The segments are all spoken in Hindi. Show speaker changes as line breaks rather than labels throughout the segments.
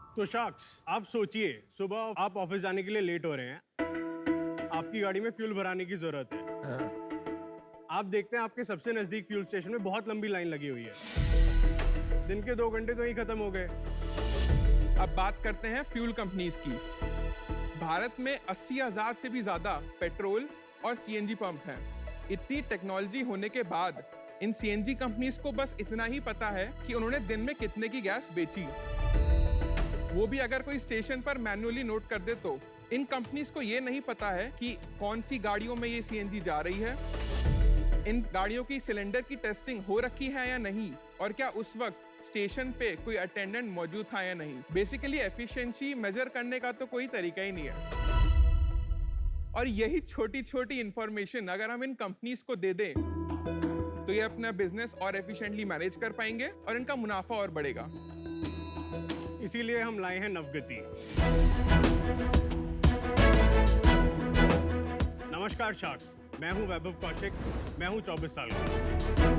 तो शख्स, आप सोचिए, सुबह आप ऑफिस जाने के लिए लेट हो रहे हैं, आपकी गाड़ी में फ्यूल भराने की जरूरत है। आप देखते हैं आपके सबसे नजदीक फ्यूल स्टेशन में बहुत लंबी लाइन लगी हुई है। दिन के 2 घंटे तो यही खत्म हो गए।
अब बात करते हैं फ्यूल कंपनीज की। भारत में 80,000 से भी ज्यादा पेट्रोल और सीएनजी पंप हैं। इतनी टेक्नोलॉजी होने के बाद इन सीएनजी कंपनीज को बस इतना ही पता है कि उन्होंने दिन में कितने की गैस बेची। वो भी अगर कोई स्टेशन पर मैन्युअली नोट कर दे तो। इन कंपनीज को ये नहीं पता है कि कौन सी गाड़ियों में ये सीएनजी जा रही है, इन गाड़ियों की सिलेंडर की टेस्टिंग हो रखी है या नहीं, और क्या उस वक्त स्टेशन पे कोई अटेंडेंट मौजूद था या नहीं। बेसिकली एफिशिएंसी मेजर करने का तो कोई तरीका ही नहीं है। और यही छोटी छोटी इंफॉर्मेशन अगर हम इन कंपनीज को दे दें तो ये अपना बिजनेस और एफिशिएंटली मैनेज कर पाएंगे और इनका मुनाफा और बढ़ेगा।
इसीलिए हम लाए हैं नवगति। नमस्कार शख्स, मैं हूं वैभव कौशिक, मैं हूं 24 साल का।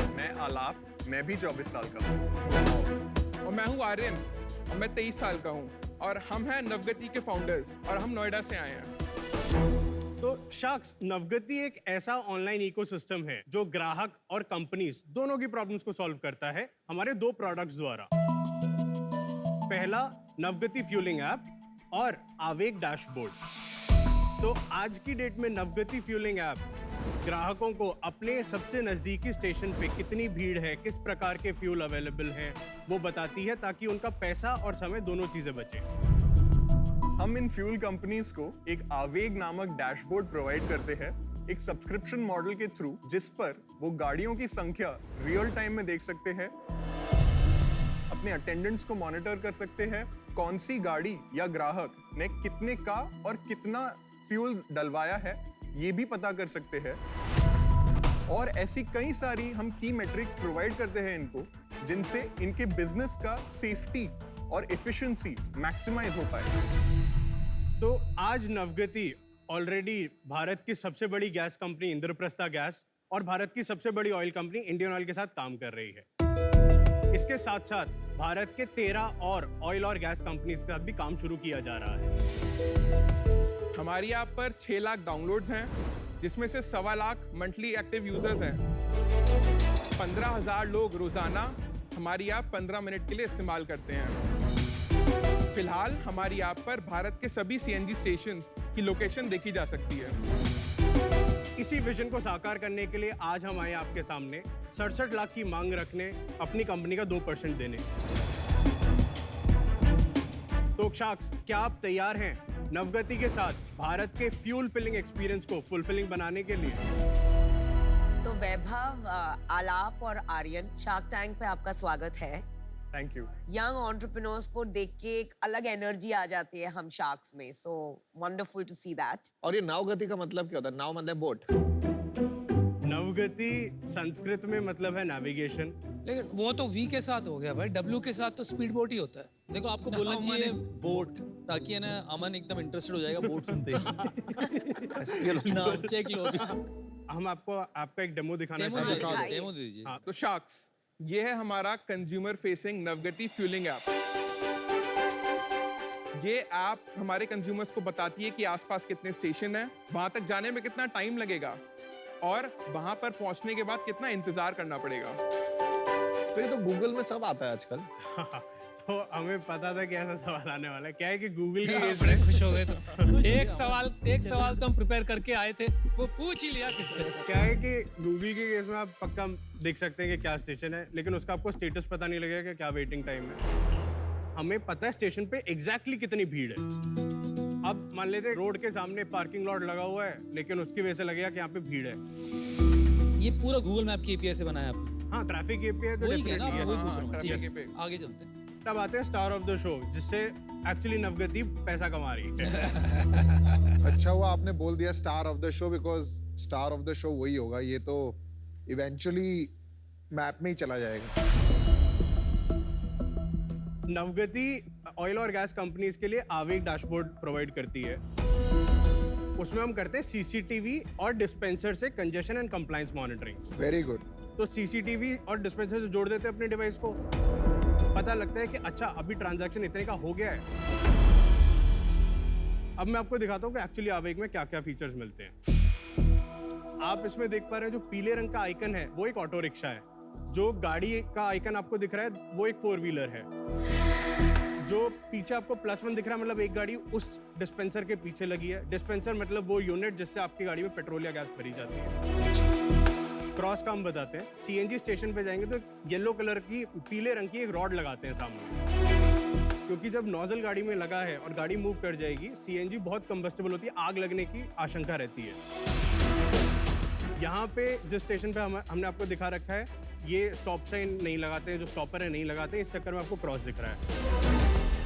मैं आलाप, मैं भी 24 साल का हूं।
और मैं हूं आर्यन और मैं 23 साल का हूं और हम हैं नवगति के फाउंडर्स और हम नोएडा से आए हैं।
तो शख्स, नवगति एक ऐसा ऑनलाइन इकोसिस्टम है जो ग्राहक और कंपनीज दोनों की प्रॉब्लम्स को सॉल्व करता है हमारे 2 प्रोडक्ट्स द्वारा। पहला नवगति फ्यूलिंग ऐप और आवेग डैशबोर्ड। तो आज की डेट में नवगति फ्यूलिंग ऐप ग्राहकों को अपने सबसे नजदीकी स्टेशन पे कितनी भीड़ है, किस प्रकार के फ्यूल अवेलेबल हैं, वो बताती है ताकि उनका पैसा और समय दोनों चीजें बचे।
हम इन फ्यूल कंपनीज को एक आवेग नामक डैशबोर्ड प्रोवाइड करते हैं, एक सब्सक्रिप्शन मॉडल के थ्रू, जिस पर वो गाड़ियों की संख्या रियल टाइम में देख सकते हैं, अपने अटेंडेंट्स को मॉनिटर कर सकते हैं, कौन सी गाड़ी या ग्राहक ने कितने का और कितना फ्यूल डलवाया है ये भी पता कर सकते हैं। और ऐसी कई सारी हम की मैट्रिक्स प्रोवाइड करते हैं इनको, जिनसे इनके बिजनेस का सेफ्टी और एफिशिएंसी मैक्सिमाइज हो पाए।
तो आज नवगति ऑलरेडी भारत की सबसे बड़ी गैस कंपनी इंद्रप्रस्था गैस और भारत की सबसे बड़ी ऑयल कंपनी इंडियन ऑयल के साथ काम कर रही है। इसके साथ साथ भारत के 13 और ऑयल और गैस कंपनीज के साथ भी काम शुरू किया जा रहा है।
हमारी ऐप पर 6 लाख डाउनलोड्स हैं, जिसमें से 1.25 लाख मंथली एक्टिव यूजर्स हैं। 15,000 लोग रोजाना हमारी ऐप 15 मिनट के लिए इस्तेमाल करते हैं। फिलहाल हमारी ऐप पर भारत के सभी सीएनजी स्टेशंस की लोकेशन देखी जा सकती है।
इसी विजन को साकार करने के लिए आज हम आए आपके सामने 67 लाख की मांग रखने, अपनी कंपनी का 2% देने। तो शख्स, क्या आप तैयार हैं नवगति के साथ भारत के फ्यूल फिलिंग एक्सपीरियंस को फुलफिलिंग बनाने के लिए?
तो वैभव, आलाप और आर्यन, शार्क टैंक पे आपका स्वागत है।
Thank you.
यंग एंटरप्रेन्योर्स को देख के एक अलग एनर्जी आ जाती है हम शार्क्स में, so wonderful to see that.
और ये नवगति का मतलब क्या होता है? नाव मतलब बोट।
नवगति संस्कृत में मतलब है नेविगेशन।
लेकिन वो तो वी के साथ हो गया भाई, डब्ल्यू के साथ तो स्पीड बोट ही होता है।
देखो आपको बोलना चाहिए बोट, ताकि है ना अमन एकदम इंटरेस्टेड हो जाएगा बोट सुनते ही। नाम चेक लो अभी।
हम आपको आपका एक डेमो दिखाना
डेमो
चाहते हैं।
डेमो दे दीजिए।
तो शार्क्स, ये है हमारा कंज्यूमर फेसिंग नवगति फ्यूलिंग ऐप। ये ऐप हमारे कंज्यूमर्स को बताती है कि आसपास कितने स्टेशन हैं, वहां तक जाने में कितना टाइम लगेगा और वहां पर पहुंचने के बाद कितना इंतजार करना पड़ेगा।
तो ये तो गूगल में सब आता है आजकल।
तो हमें पता था कि ऐसा सवाल आने वाला है। क्या है कि गूगल के केस
बड़े
में
खुश हो गए तो एक सवाल तो हम प्रिपेयर करके आए थे, वो पूछ ही लिया किसने।
क्या है कि गूगल के केस में आप पक्का देख सकते हैं कि क्या स्टेशन है, लेकिन उसका आपको स्टेटस पता नहीं लगेगा कि क्या वेटिंग टाइम है। हमें पता है स्टेशन पे एग्जैक्टली कितनी भीड़ है। अब मान लेते हैं रोड के सामने पार्किंग लॉट लगा हुआ है, लेकिन उसकी वजह से लगेगा कि यहाँ पे भीड़ है।
ये पूरा गूगल मैप की एपीआई से बनाया आपने?
हाँ, ट्रैफिक एपीआई तो
वही क्या ना,
डेफिनेटली
वही
है।
पूछ रहा हूँ। ठीक
ट्रैफिक
है, आगे चलते हैं।
तब आते हैं स्टार ऑफ द शो, जिससे एक्चुअली नवगति पैसा कमा रही है।
अच्छा हुआ आपने बोल दिया star of the show, because star of the show वही होगा। ये तो इवेंचुअली मैप में ही चला जाएगा।
नवगति ऑयल और गैस कंपनीज के लिए आवेग डैशबोर्ड प्रोवाइड करती है। उसमें हम करते हैं सीसीटीवी और डिस्पेंसर से congestion and compliance monitoring.
Very good.
तो सीसीटीवी और डिस्पेंसर से जोड़ देते हैं अपने डिवाइस को। पता लगता है कि अच्छा अभी ट्रांजैक्शन इतने का हो गया है। अब मैं आपको दिखाता हूँ कि एक्चुअली आवेग में क्या क्या फीचर्स मिलते हैं। आप इसमें देख पा रहे हैं जो पीले रंग का आइकन है वो एक ऑटो रिक्शा है, जो गाड़ी का आइकन आपको दिख रहा है वो एक 4 व्हीलर है, जो पीछे आपको +1 दिख रहा है मतलब एक गाड़ी उस डिस्पेंसर के पीछे लगी है। डिस्पेंसर मतलब वो यूनिट जिससे आपकी गाड़ी में पेट्रोल या गैस भरी जाती है। क्रॉस का हम बताते हैं, सीएनजी स्टेशन पे जाएंगे तो येलो कलर की पीले रंग की एक रॉड लगाते हैं सामने, क्योंकि जब नोजल गाड़ी में लगा है और गाड़ी मूव कर जाएगी, सीएनजी बहुत कंबस्टेबल होती है, आग लगने की आशंका रहती है। यहाँ पे जिस स्टेशन पे हमने आपको दिखा रखा है, ये स्टॉप साइन नहीं लगाते हैं, जो स्टॉपर है नहीं लगाते, इस चक्कर में आपको क्रॉस दिख रहा है।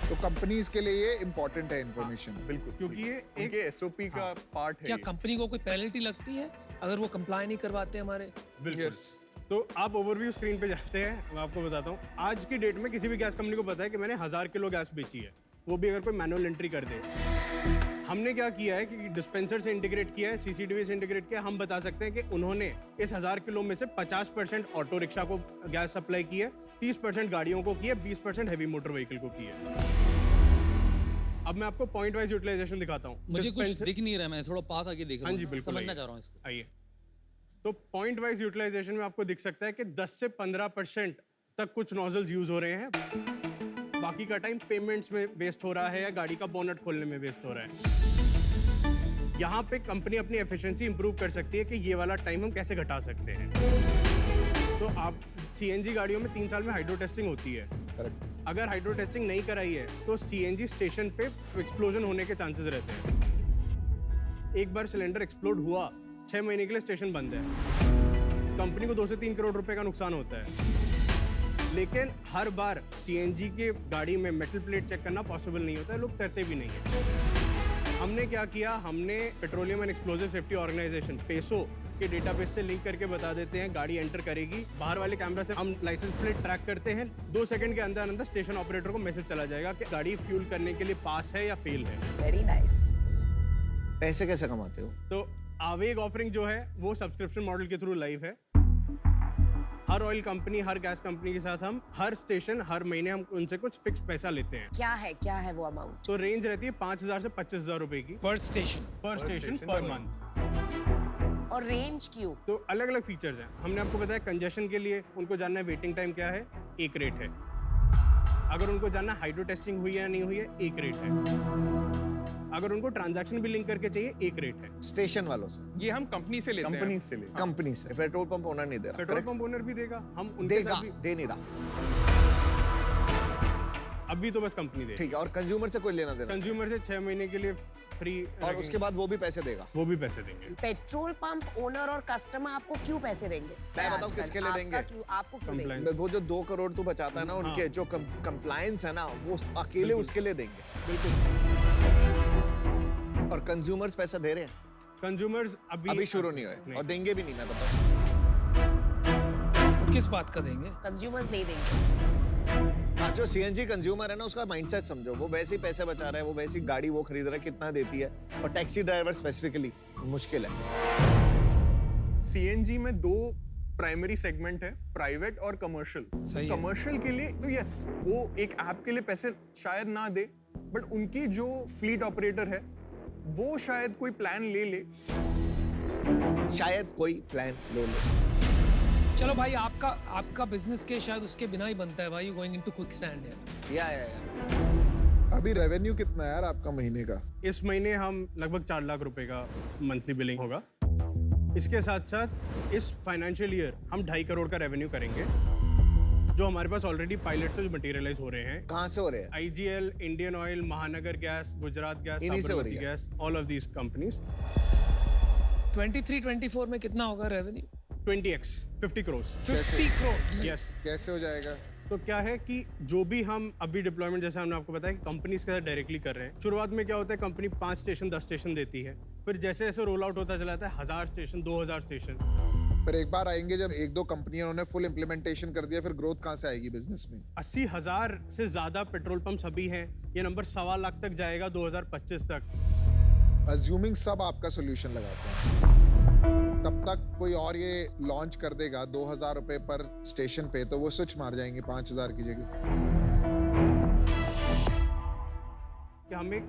तो कंपनीज के लिए ये इम्पोर्टेंट है इन्फॉर्मेशन।
बिल्कुल,
क्योंकि ये
एक एसओपी का पार्ट है
क्या
ये।
कंपनी को कोई पेनल्टी लगती है अगर वो कंप्लाई नहीं करवाते हमारे?
बिल्कुल।
Yes.
तो आप ओवरव्यू स्क्रीन पे जाते हैं, मैं आपको बताता हूँ। आज की डेट में किसी भी गैस कंपनी को पता है कि मैंने 1000 किलो गैस बेची है, वो भी अगर कोई मैनुअल एंट्री कर दे। हमने क्या किया है कि डिस्पेंसर से इंटीग्रेट किया है, सीसीटीवी से इंटीग्रेट किया है। हम बता सकते हैं कि उन्होंने इस 1000 किलो में से 50% ऑटो रिक्शा को गैस सप्लाई की है, 30% गाड़ियों को की है, 20% हैवी मोटर व्हीकल को की है। अब मैं आपको पॉइंट वाइज यूटिलाइजेशन दिखाता हूँ।
मुझे कुछ दिख नहीं रहा, मैं थोड़ा पास आके देख रहा
हाँ
हूँ
जी
ना,
बिल्कुल,
समझना
आइए।
चाह रहा हूँ इसको।
आइए, तो पॉइंट वाइज यूटिलाइजेशन में आपको दिख सकता है कि 10 से 15% तक कुछ नोजल्स यूज हो रहे हैं, बाकी का टाइम पेमेंट्स में वेस्ट हो रहा है या गाड़ी का बोनट खोलने में वेस्ट हो रहा है। यहाँ पे कंपनी अपनी एफिशिएंसी इंप्रूव कर सकती है कि ये वाला टाइम हम कैसे घटा सकते हैं। तो आप सीएनजी गाड़ियों में 3 साल में हाइड्रो टेस्टिंग होती है। अगर हाइड्रो टेस्टिंग नहीं कराई है तो सीएनजी स्टेशन पे एक्सप्लोजन होने के चांसेस रहते हैं। एक बार सिलेंडर एक्सप्लोड हुआ, 6 महीने के लिए स्टेशन बंद है, कंपनी को 2 से 3 करोड़ रुपए का नुकसान होता है। लेकिन हर बार सीएनजी के गाड़ी में मेटल प्लेट चेक करना पॉसिबल नहीं होता है, लोग करते भी नहीं है। हमने क्या किया, हमने Petroleum and Explosive Safety Organisation PESO के डेटाबेस से लिंक करके बता देते हैं, गाड़ी एंटर करेगी, बाहर वाले कैमरा से हम लाइसेंस प्लेट ट्रैक करते हैं, 2 सेकंड के अंदर अंदर स्टेशन ऑपरेटर को मैसेज चला जाएगा कि गाड़ी फ्यूल करने के लिए पास है या फेल है।
Very nice.
पैसे कैसे कमाते हो?
तो आवेग ऑफरिंग जो है वो सब्सक्रिप्शन मॉडल के थ्रू लाइव है। हर ऑयल कंपनी, हर गैस कंपनी के साथ हम हर स्टेशन, हर महीने हम उनसे कुछ फिक्स पैसा लेते हैं।
क्या है वो अमाउंट?
तो रेंज रहती है 5000 से 25000 रुपए की
पर स्टेशन?
पर स्टेशन
station
पर
per
मंथ।
और रेंज क्यों?
तो अलग अलग फीचर्स हैं। हमने आपको बताया कंजेशन के लिए उनको जानना है वेटिंग टाइम क्या है, एक रेट है। अगर उनको जानना है हाइड्रो टेस्टिंग हुई है या नहीं हुई है, एक रेट है। अगर उनको ट्रांजैक्शन भी लिंक करके चाहिए, एक रेट है।
स्टेशन वालों से,
ये हम कंपनी से लेते हैं।
कंपनी से ले।
कंपनी से। पेट्रोल पंप ओनर नहीं दे रहा।
Petrol
correct?
पंप ओनर भी देगा, हम उनके
देगा,
साथ भी।
दे नहीं रहा।
अभी तो बस कंपनी दे।
ठीक है, और कंज्यूमर से कोई लेना देना?
कंज्यूमर से 6 महीने के लिए फ्री,
और उसके बाद वो भी पैसे देगा?
वो भी पैसे देंगे।
पेट्रोल पंप ओनर और कस्टमर आपको क्यों पैसे देंगे?
मैं बताऊं
आजकल
किसके लिए
आपका
देंगे?
क्यों, आपको क्यों देंगे?
Compliance।
वो जो 2 करोड़ तू बचाता है ना, उनके जो कंप्लायंस है ना, वो अकेले
बिल्कुल।
उसके लिए देंगे।
बिल्कुल।
और कंज्यूमर्स पैसा दे रहे हैं?
कंज्यूमर्स
अभी शुरू नहीं हुए,
नहीं।
और देंगे भी नहीं, मैं बताऊं।
किस बात का देंगे?
कंज्यूमर्स नहीं देंगे।
हाँ, जो सीएनजी कंज्यूमर है ना, उसका माइंडसेट समझो। वो वैसे ही पैसे बचा रहा है, वो वैसी गाड़ी वो खरीद रहा है, कितना देती है। और टैक्सी ड्राइवर स्पेसिफिकली मुश्किल है।
सीएनजी में 2 प्राइमरी सेगमेंट है, प्राइवेट और कमर्शियल।
सही है।
कमर्शियल के लिए तो यस, वो एक ऐप के लिए पैसे शायद ना दे, बट उनकी जो फ्लीट ऑपरेटर है वो शायद कोई प्लान ले ले।
शायद कोई प्लान ले ले।
चलो भाई, आपका बिजनेस के शायद उसके बिना ही बनता है भाई। You going into quick sand है।
या।
अभी रेवेन्यू कितना है यार आपका महीने का?
इस महीने हम लगभग 4 लाख रुपए का मंथली बिलिंग होगा। इसके साथ साथ इस फाइनेंशियल ईयर हम 2.5 करोड़ का रेवेन्यू करेंगे, जो हमारे पास ऑलरेडी पायलट से जो मटेरियलाइज हो रहे हैं।
कहाँ से हो रहे हैं?
आईजीएल, इंडियन ऑयल, महानगर गैस, गुजरात गैस,
इन्हीं से हो रही
साबरमती
है।
Gas, all of these companies.
23-24 में कितना होगा revenue?
20x 50 crore.
50 crore.
Yes.
कैसे हो जाएगा?
तो क्या है कि जो भी हम अभी डिप्लॉयमेंट, जैसे हमने आपको बताया कि कंपनीज के साथ डायरेक्टली कर रहे हैं। शुरुआत में क्या होता है, कंपनी 5 स्टेशन 10 स्टेशन देती है, फिर जैसे जैसे रोल आउट होता चला जाता है 1000 स्टेशन, 2000 स्टेशन।
पर एक बार आएंगे जब 1-2 कंपनियों ने फुल इम्प्लीमेंटेशन कर दिया, फिर ग्रोथ कहाँ से आएगी बिजनेस में?
80,000 से ज्यादा पेट्रोल पंप अभी हैं। ये नंबर 1.25 लाख तक जाएगा 2025 तक।
अज्यूमिंग सब आपका सोल्यूशन लगाते हैं, तब तक कोई और ये लॉन्च कर देगा 2000 रुपए पर स्टेशन पे, तो वो स्विच मार जाएंगे 5000 की जगह।
हम एक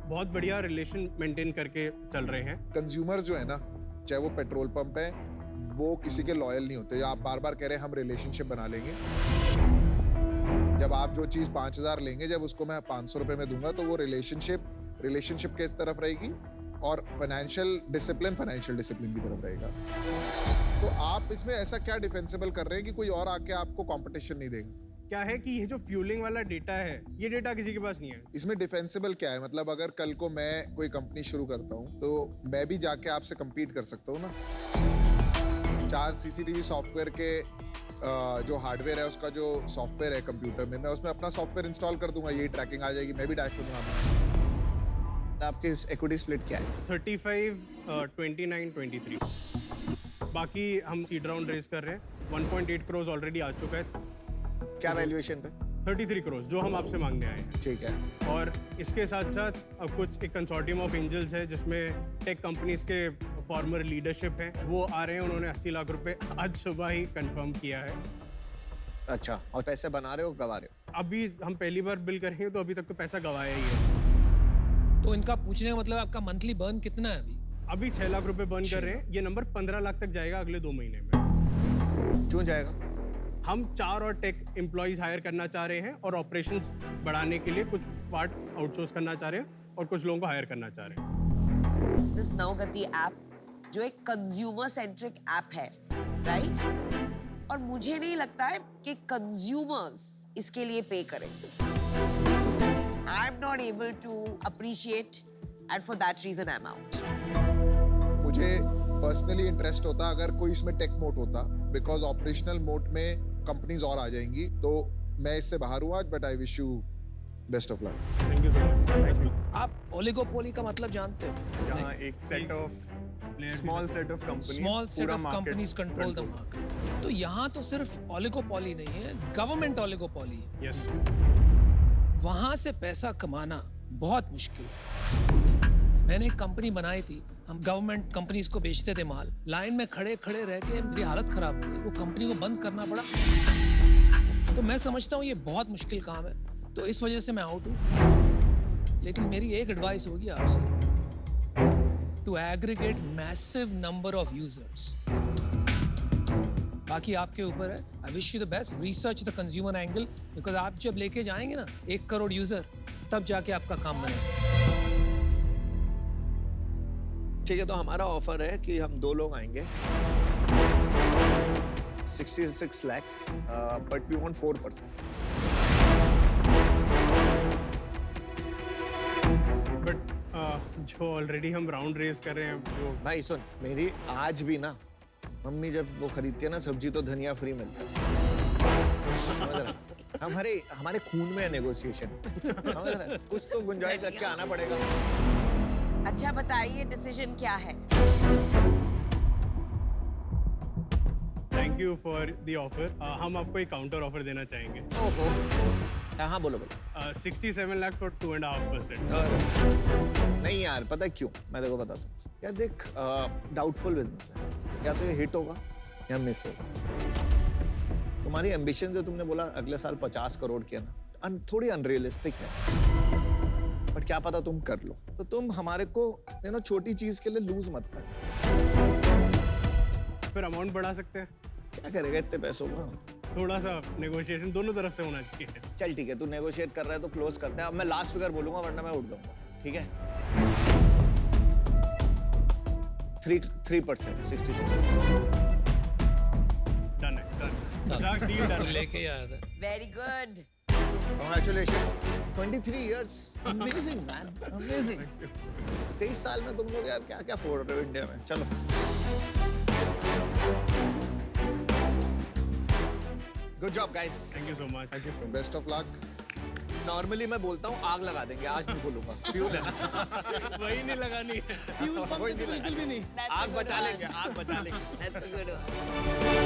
बहुत बढ़िया रिलेशन मेंटेन करके चल रहे हैं।
कंज्यूमर जो है ना, चाहे वो पेट्रोल पंप है, वो किसी के लॉयल नहीं होते। आप बार बार कह रहे हैं हम रिलेशनशिप बना लेंगे, जब आप जो चीज 5,000 लेंगे, जब उसको मैं 500 रुपए में दूंगा, तो वो रिलेशनशिप किस तरफ रहेगी और फाइनेंशियल डिसिप्लिन की तरफ रहेगा। तो आप इसमें ऐसा क्या डिफेंसिबल कर रहे हैं कि कोई और आके आपको कंपटीशन नहीं देंगे?
क्या है कि ये जो फ्यूलिंग वाला डेटा है, ये डेटा किसी के पास नहीं है।
इसमें डिफेंसिबल क्या है? मतलब अगर कल को मैं कोई कंपनी शुरू करता हूँ तो मैं भी जाके आपसे compete कर सकता हूँ ना। 4 CCTV सॉफ्टवेयर के जो हार्डवेयर है, उसका जो सॉफ्टवेयर है कंप्यूटर में, मैं उसमें अपना सॉफ्टवेयर इंस्टॉल कर दूंगा, यही ट्रैकिंग आ जाएगी, मैं भी डैशबोर्ड बना दूंगा।
आपके इक्विटी स्प्लिट क्या है?
35, 29, 23। बाकी हम सीड राउंड रेज कर रहे हैं। 1.8 करोड़ ऑलरेडी आ चुका है।
क्या वैल्यूएशन पे?
33 करोड़ जो हम आपसे मांगने आए हैं।
ठीक है।
और इसके साथ साथ अब कुछ एक कंसोर्टियम ऑफ एंजल्स है जिसमें टेक कंपनीज के फॉर्मर लीडरशिप है, वो आ रहे हैं। उन्होंने 80 लाख रुपए आज सुबह ही कंफर्म किया है।
अच्छा, और पैसे बना रहे हो, गवा रहे हो?
अभी हम पहली बार बिल करेंगे तो अभी तक तो पैसा गवाया ही है।
तो इनका पूछने का मतलब आपका मंथली बर्न कितना है अभी?
अभी 6 लाख रुपए बर्न कर रहे हैं। ये नंबर 15 लाख तक जाएगा अगले 2 महीने में।
क्यों जाएगा?
हम 4 और टेक एम्प्लॉइज हायर करना चाह रहे हैं और ऑपरेशंस बढ़ाने के लिए कुछ पार्ट आउटसोर्स करना चाह रहे हैं और कुछ लोगों को हायर करना चाह रहे हैं।
दिस नवगति ऐप जो एक कंज्यूमर सेंट्रिक ऐप है, राइट? और मुझे नहीं लगता है कि कंज्यूमर्स इसके लिए पे करेंगे। I am not able to appreciate and for that reason I am out.
मुझे पर्सनली इंटरेस्ट होता अगर कोई इसमें टेक मोड होता, बिकॉज ऑपरेशनल मोड में कंपनीज और आ जाएंगी। तो मैं इससे बाहर हुआ, but I wish you best of luck.
Thank you so much. Thank you.
आप ओलिगोपोली का मतलब जानते हो?
जहाँ एक set of small set of companies
small set of companies control the market. तो यहाँ तो सिर्फ ओलिगोपोली नहीं है, गवर्नमेंट ओलिगोपोली है।
यस।
वहां से पैसा कमाना बहुत मुश्किल है। मैंने एक कंपनी बनाई थी, हम गवर्नमेंट कंपनीज को बेचते थे माल। लाइन में खड़े खड़े रह के मेरी हालत खराब हो गई, वो कंपनी को बंद करना पड़ा। तो मैं समझता हूँ ये बहुत मुश्किल काम है, तो इस वजह से मैं आउट हूँ। लेकिन मेरी एक एडवाइस होगी आपसे, to aggregate massive number of users. बाकी आपके ऊपर है। I wish you the best. Research the consumer angle, because आप जब लेके जाएंगे ना 1 करोड़ यूजर, तब जाके आपका काम बनेगा।
ठीक है, तो हमारा ऑफर है कि हम 2 लोग आएंगे, 66 lakhs, but we want 4%।
But जो ऑलरेडी हम राउंड रेज कर रहे हैं वो
भाई सुन, मेरी आज भी ना मम्मी जब वो खरीदती है ना सब्जी, तो धनिया फ्री मिलता है। समझ रहा है? हमारे खून में है नेगोशिएशन। समझ रहा है? कुछ तो गुंजाइश रख के आना पड़ेगा।
अच्छा बताइए, डिसीजन क्या है?
Thank you for the offer. हम आपको एक काउंटर ऑफर देना चाहेंगे।
ओहो,
हाँ बोलो बोलो।
67 लाख फॉर 2.5%।
नहीं यार, पता है क्यों? मैं देखो बताता हूँ। यार देख, डाउटफुल बिजनेस है, या तो ये हिट होगा या मिस होगा। तुम्हारी एम्बिशन जो तुमने बोला अगले साल 50 करोड़ की है ना, थोड़ी अनरियलिस्टिक है, बट क्या पता तुम कर लो। तो तुम हमारे को छोटी चीज के लिए लूज मत कर।
फिर अमाउंट बढ़ा सकते हैं।
क्या करेगा इतने पैसों का?
थोड़ा सा नेगोशिएशन दोनों तरफ से होना चाहिए।
चल ठीक है, तू नेगोशिएट कर रहा है तो क्लोज करते हैं। अब मैं लास्ट फिगर बोलूंगा, वरना मैं उठ जाऊंगा। ठीक है? 3%, 66।
डन है, डन। Deal done.
लेके आया था।
Very good.
Congratulations. 23 years. Amazing, man. Amazing. 23 साल में तुम लोग यार क्या क्या फोड़ रहे हो इंडिया में। चलो। Good job, guys.
Thank you so much. Thank you so
best of luck.
Normally मैं बोलता हूँ आग लगा देंगे, आज नहीं बोलूंगा। फ्यूल है ना?
मच। वही नहीं लगानी है।
वही नहीं लगा। आग बचा लेंगे, आग बचा लेंगे।
That's a good one.